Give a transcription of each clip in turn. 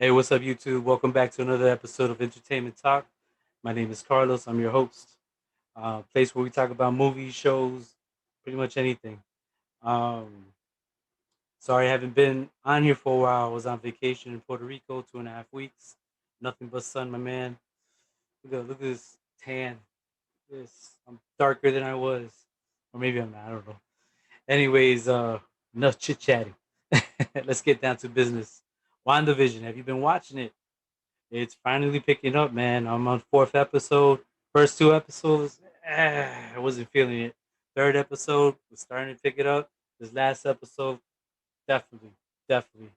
Hey, what's up, YouTube? Welcome back to another episode of Entertainment Talk. My name is Carlos. I'm your host. Place where we talk about movies, shows, pretty much anything. Um, Sorry I haven't been on here for a while. I was on vacation in Puerto Rico, 2.5 weeks. Nothing but sun, my man. Look at this tan. I'm darker than I was, or maybe I'm not. I don't know. Anyways, enough chit chatting. Let's get down to business. WandaVision. Have you been watching it? It's finally picking up, man. I'm on fourth episode. First two episodes, I wasn't feeling it. Third episode was starting to pick it up. This last episode, definitely, definitely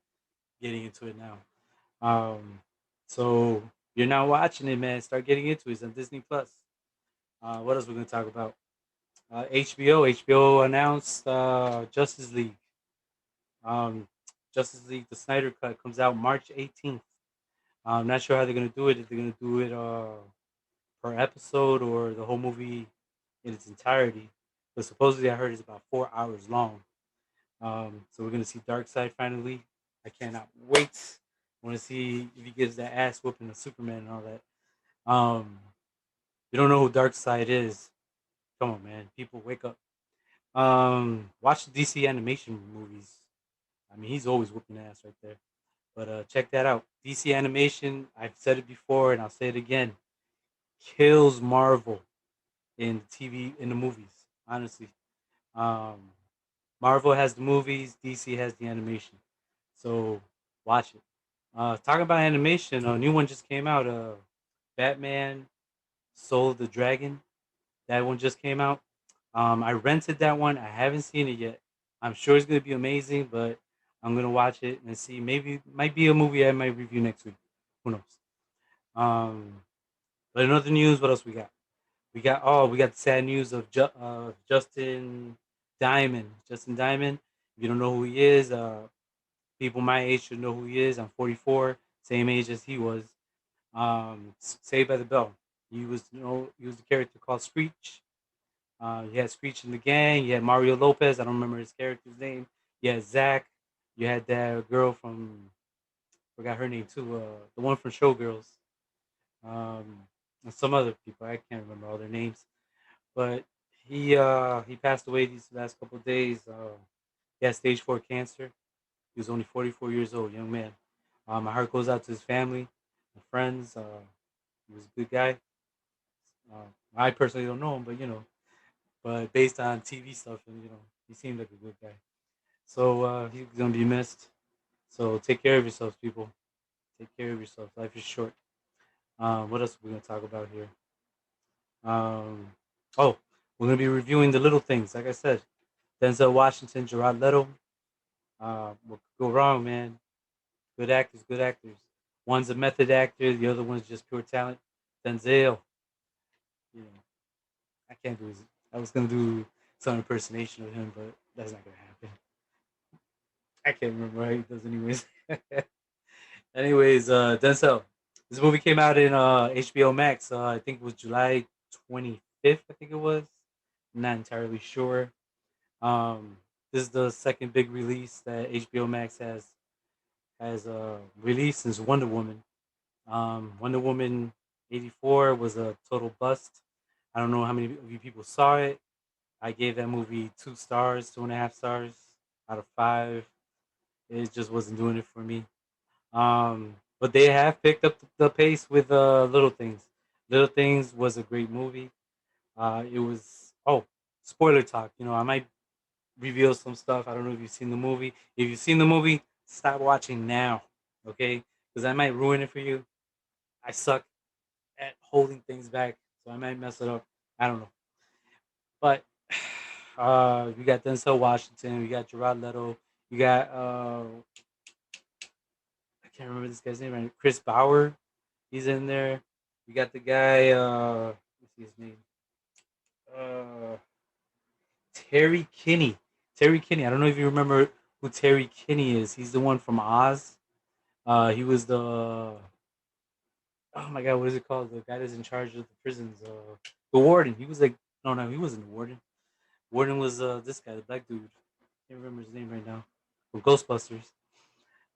getting into it now. Um, so you're not watching it, man. Start getting into it. It's on Disney Plus. What else we're gonna talk about? HBO. HBO announced Justice League. Um, Justice League, the Snyder Cut comes out March 18th. I'm not sure how they're gonna do it. If they're gonna do it per episode or the whole movie in its entirety. But supposedly, I heard it's about 4 hours long. So we're gonna see Darkseid finally. I cannot wait. I want to see if he gives that ass whooping to Superman and all that. Um, you don't know who Darkseid is? Come on, man. People, wake up. Watch the DC animation movies. I mean, he's always whooping ass right there. But check that out. DC animation. I've said it before, and I'll say it again. Kills Marvel in the TV in the movies. Honestly, um, Marvel has the movies, DC has the animation. So watch it. Talking about animation, a new one just came out. Batman Soul of the Dragon. That one just came out. I rented that one. I haven't seen it yet. I'm sure it's gonna be amazing, but I'm gonna watch it and see. Maybe it might be a movie I might review next week. Who knows? Um, but in other news, what else we got? We got the sad news of Justin Diamond. Justin Diamond. If you don't know who he is, people my age should know who he is. I'm 44, same age as he was. Saved by the Bell. He was the character called Screech. You had Screech in the gang. You had Mario Lopez. I don't remember his character's name. You had Zach. You had that girl from forgot her name too. The one from Showgirls. And some other people. I can't remember all their names. But he passed away these last couple of days. He had stage 4 cancer. He was only 44 years old, young man. My heart goes out to his family, and friends. He was a good guy. I personally don't know him, but but based on TV stuff, and he seemed like a good guy. So he's gonna be missed. So take care of yourselves, people. Take care of yourselves. Life is short. What else are we gonna talk about here? Um, oh, we're gonna be reviewing the little things. Like I said, Denzel Washington, Gerard Leto. What could go wrong, man? Good actors, good actors. One's a method actor, the other one's just pure talent. Denzel, you know, I can't do his. I was gonna do some impersonation of him, but that's not gonna happen. I can't remember how he does, anyways. Denzel. This movie came out in HBO Max. I think it was July 25th. I think it was. I'm not entirely sure. Um, this is the second big release that HBO Max has released since Wonder Woman. Wonder Woman 84 was a total bust. I don't know how many of you people saw it. I gave that movie 2 stars, 2.5 stars out of five. It just wasn't doing it for me. But they have picked up the pace with Little Things. Little Things was a great movie. It was spoiler talk. I might reveal some stuff. I don't know if you've seen the movie. If you've seen the movie, stop watching now, okay? Because I might ruin it for you. I suck at holding things back, so I might mess it up. I don't know. But we got Denzel Washington, we got Gerard Leto, you got I can't remember this guy's name right. Chris Bauer, he's in there. We got the guy what's his name? Uh Terry Kinney. Terry Kinney. I don't know if you remember who Terry Kinney is. He's the one from Oz. He was the oh my god, what is it called? The guy that's in charge of the prisons. The warden. He was like no, he wasn't the warden. Warden was this guy, the black dude. Can't remember his name right now. From Ghostbusters.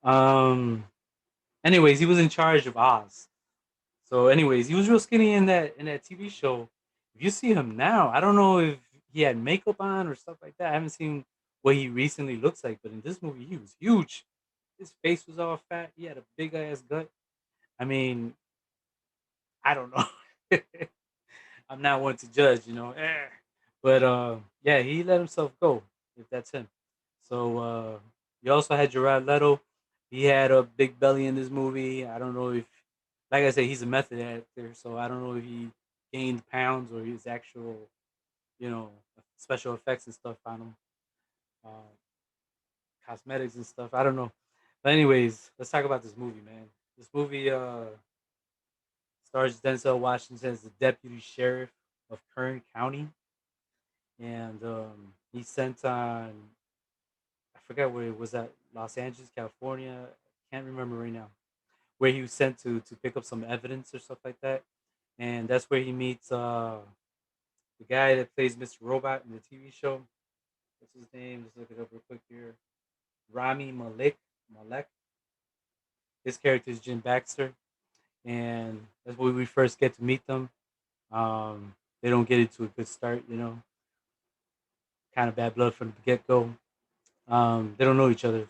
Um, Anyways, he was in charge of Oz. So, anyways, he was real skinny in that TV show. If you see him now, I don't know if he had makeup on or stuff like that. I haven't seen what he recently looks like, but in this movie, he was huge. His face was all fat. He had a big ass gut. I mean, I don't know. I'm not one to judge, you know. But yeah, he let himself go. If that's him. So you also had Gerard Leto. He had a big belly in this movie. I don't know if, like I said, he's a method actor, so I don't know if he gained pounds or his actual, you know, special effects and stuff on him, uh, cosmetics and stuff. I don't know. But anyways, let's talk about this movie, man. This movie stars Denzel Washington as the deputy sheriff of Kern County, and he's sent on. I forgot where it was at, Los Angeles, California. Can't remember right now. Where he was sent to pick up some evidence or stuff like that, and that's where he meets the guy that plays Mr. Robot in the TV show. What's his name? Let's look it up real quick here. Rami Malek. Malek. His character is Jim Baxter, and that's where we first get to meet them. They don't get into a good start, you know, kind of bad blood from the get go. They don't know each other,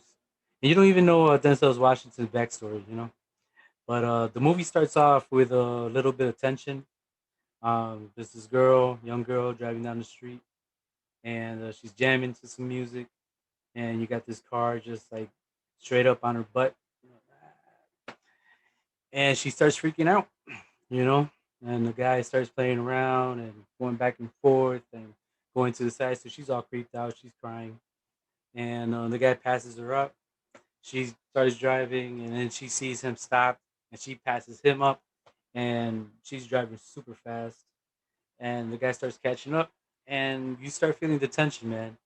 and you don't even know Denzel's Washington's backstory, you know. But the movie starts off with a little bit of tension. There's this girl, young girl, driving down the street, and she's jamming to some music, and you got this car just like straight up on her butt, and she starts freaking out, you know. And the guy starts playing around and going back and forth and going to the side, so she's all creeped out, she's crying, and the guy passes her up. She starts driving, and then she sees him stop, and she passes him up, and she's driving super fast, and the guy starts catching up, and you start feeling the tension, man.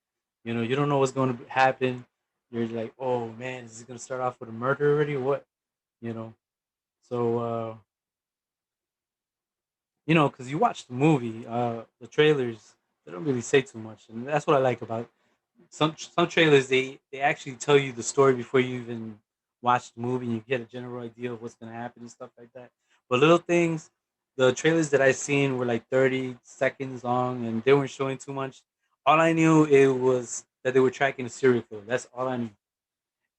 You know, you don't know what's going to happen. You're like, oh man, is it going to start off with a murder already or what? You know, so you know, because you watch the movie, the trailers, they don't really say too much, and that's what I like about some trailers. They actually tell you the story before you even watch the movie, and you get a general idea of what's gonna happen and stuff like that. But little things, the trailers that I seen were like 30 seconds long, and they weren't showing too much. All I knew it was that they were tracking a serial killer. That's all I knew.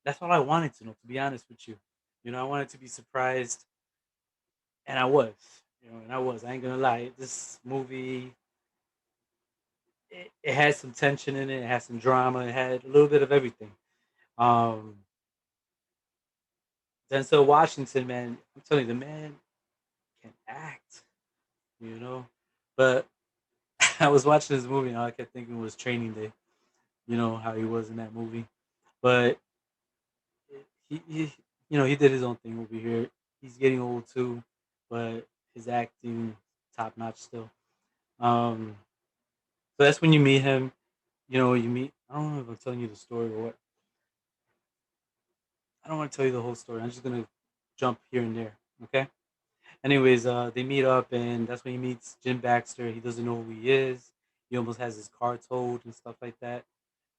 That's all I wanted to know. To be honest with you, you know, I wanted to be surprised, and I was. You know, and I was. I ain't gonna lie. This movie, it had some tension in it. It had some drama. It had a little bit of everything. Um, Denzel Washington, man, I'm telling you, the man can act, you know. But I was watching this movie and all I kept thinking was Training Day, you know, how he was in that movie. But he you know, he did his own thing over here. He's getting old too, but his acting top notch still. Um, so that's when you meet him. You know, you meet. I don't know if I'm telling you the story or what. I don't want to tell you the whole story. I'm just gonna jump here and there. Okay. Anyways, they meet up, and that's when he meets Jim Baxter. He doesn't know who he is. He almost has his car towed and stuff like that.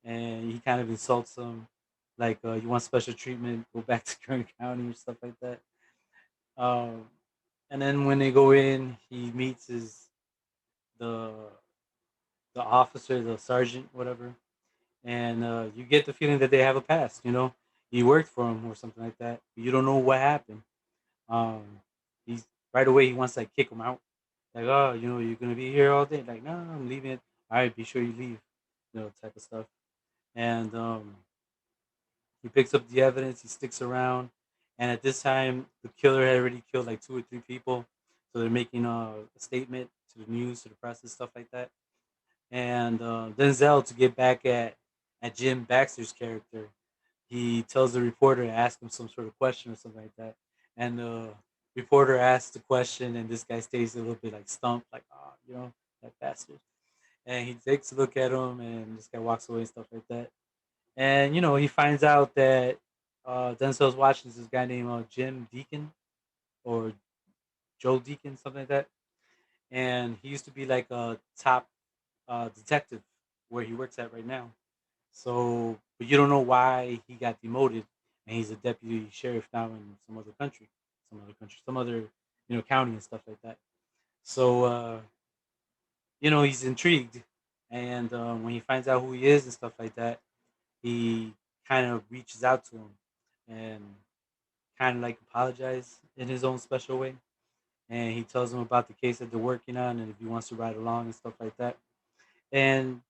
And he kind of insults him, like, "You want special treatment? Go back to Kern County," or stuff like that. Um, and then when they go in, he meets his the the officer, the sergeant, whatever, and you get the feeling that they have a past. You know, he worked for him or something like that. You don't know what happened. Um, he's right away. He wants to like kick him out. Like, oh, you know, you're gonna be here all day. Like, no, no, I'm leaving it. All right, be sure you leave. You know, type of stuff. And he picks up the evidence. He sticks around. And at this time, the killer had already killed like two or three people. So they're making a statement to the news, to the press, and stuff like that. And Denzel, to get back at Jim Baxter's character, he tells the reporter to ask him some sort of question or something like that. And the reporter asks the question, and this guy stays a little bit like stumped, like, oh, you know, that bastard. And he takes a look at him, and this guy walks away and stuff like that. And, you know, he finds out that Denzel's watching this guy named Jim Deacon or Joe Deacon, something like that. And he used to be like a top detective where he works at right now. So, but you don't know why he got demoted. and he's a deputy sheriff now in some other county and stuff like that. So he's intrigued, and when he finds out who he is and stuff like that, he kind of reaches out to him and kind of like apologize in his own special way, and he tells him about the case that they're working on and if he wants to ride along and stuff like that. And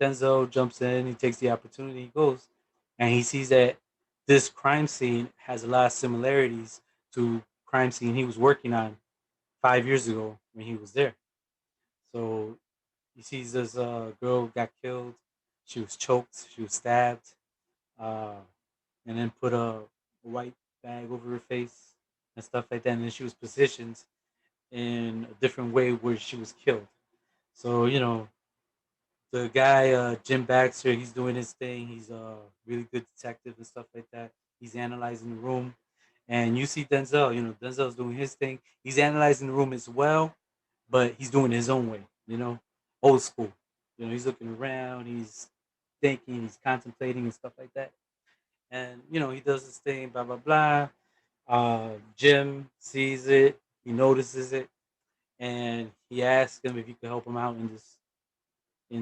Denzel jumps in, he takes the opportunity, he goes, and he sees that this crime scene has a lot of similarities to crime scene he was working on 5 years ago when he was there. So he sees this girl got killed, she was choked, she was stabbed, uh, and then put a white bag over her face and stuff like that. And then she was positioned in a different way where she was killed. So the guy Jim Baxter, he's doing his thing. He's a really good detective and stuff like that. He's analyzing the room, and you see Denzel. Denzel's doing his thing. He's analyzing the room as well, but he's doing it his own way. Old school. He's looking around. He's thinking. He's contemplating and stuff like that. And he does his thing. Blah blah blah. Jim sees it. He notices it, and he asks him if he could help him out in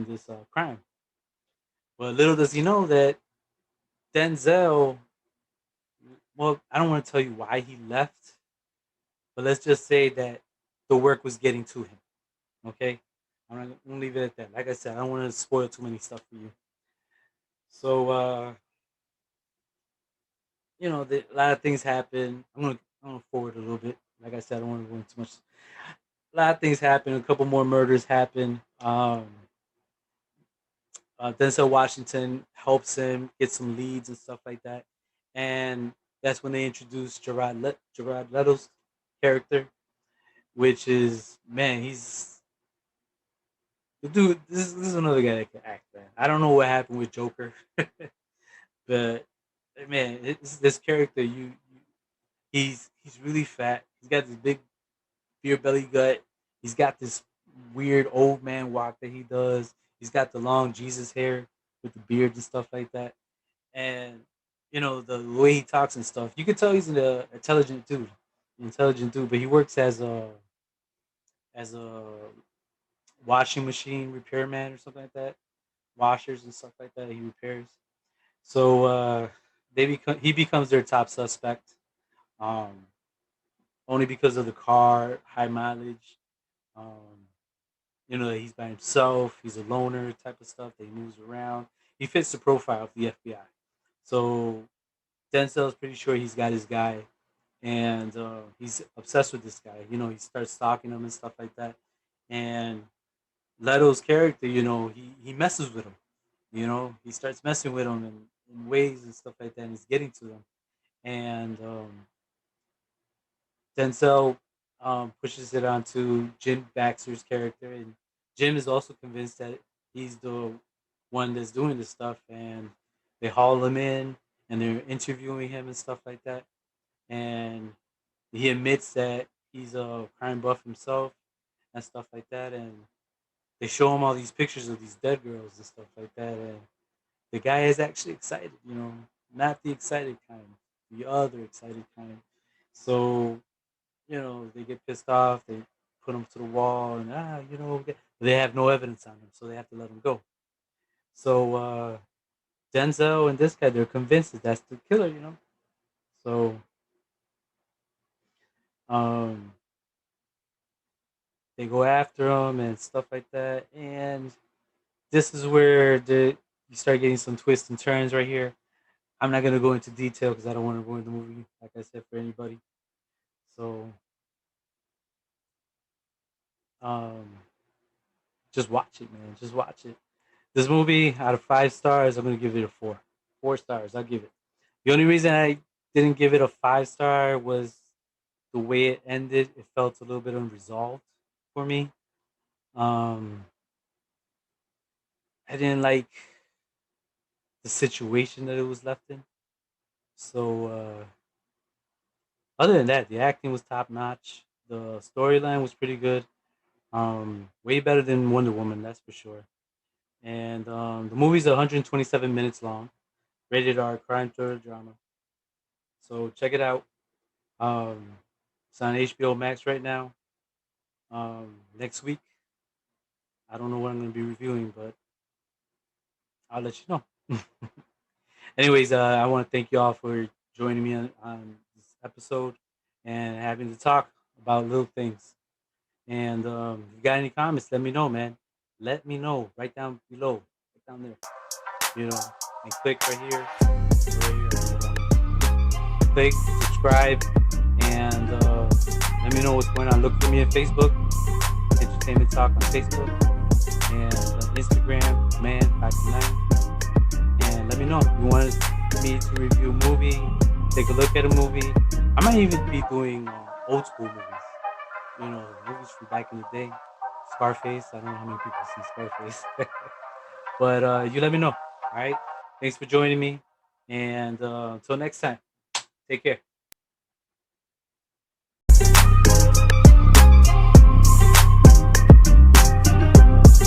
this crime. But little does he know that Denzel, well, I don't want to tell you why he left, but let's just say that the work was getting to him. Okay? I'm going to leave it at that. Like I said, I don't want to spoil too many stuff for you. So, a lot of things happen. I'm gonna forward a little bit. Like I said, I don't want to go into too much. A lot of things happen. A couple more murders happen. Denzel Washington helps him get some leads and stuff like that, and that's when they introduce Gerard Leto's character, which is, man, he's the dude. This is another guy that can act, man. I don't know what happened with Joker, but man, this character, he's really fat. He's got this big beer belly gut. He's got this weird old man walk that he does. He's got the long Jesus hair with the beard and stuff like that. And the way he talks and stuff, you can tell he's an intelligent dude. But he works as a washing machine repairman or something like that, washers and stuff like that. He repairs. So he becomes their top suspect, um, only because of the car, high mileage. Um, he's by himself. He's a loner type of stuff. That he moves around. He fits the profile of the FBI. So Denzel's pretty sure he's got his guy, and he's obsessed with this guy. He starts stalking him and stuff like that. And Leto's character, he messes with him. He starts messing with him in ways and stuff like that, and he's getting to them. And Denzel pushes it onto Jim Baxter's character, and Jim is also convinced that he's the one that's doing this stuff, and they haul him in, and they're interviewing him and stuff like that. And he admits that he's a crime buff himself and stuff like that. And they show him all these pictures of these dead girls and stuff like that. And the guy is actually excited, not the excited kind, the other excited kind. So, they get pissed off. They put him to the wall, and they have no evidence on him, so they have to let him go. So Denzel and this guy, they're convinced that that's the killer. So um, they go after him and stuff like that. And this is where you start getting some twists and turns right here. I'm not gonna go into detail because I don't want to ruin the movie, like I said, for anybody. So um, just watch it, man. Just watch it. This movie, out of 5 stars, I'm gonna give it a 4. 4 stars, I'll give it. The only reason I didn't give it a 5 star was the way it ended. It felt a little bit unresolved for me. Um, I didn't like the situation that it was left in. So other than that, the acting was top notch. The storyline was pretty good. Way better than Wonder Woman, that's for sure. And the movie's 127 minutes long. Rated R, crime thriller drama. So check it out. Um, it's on HBO Max right now. Next week, I don't know what I'm going to be reviewing, but I'll let you know. Anyways, I want to thank you all for joining me on this episode and having to talk about little things. And if you got any comments, let me know, man. Let me know right down below, right down there, and click right here, click, subscribe, and let me know what's going on. Look for me on Facebook, Entertainment Talk on Facebook, and Instagram, man529. And let me know if you want me to review a movie, take a look at a movie. I might even be doing old school movies. Movies from back in the day. Scarface. I don't know how many people see Scarface, but you let me know. All right. Thanks for joining me, and until next time, take care.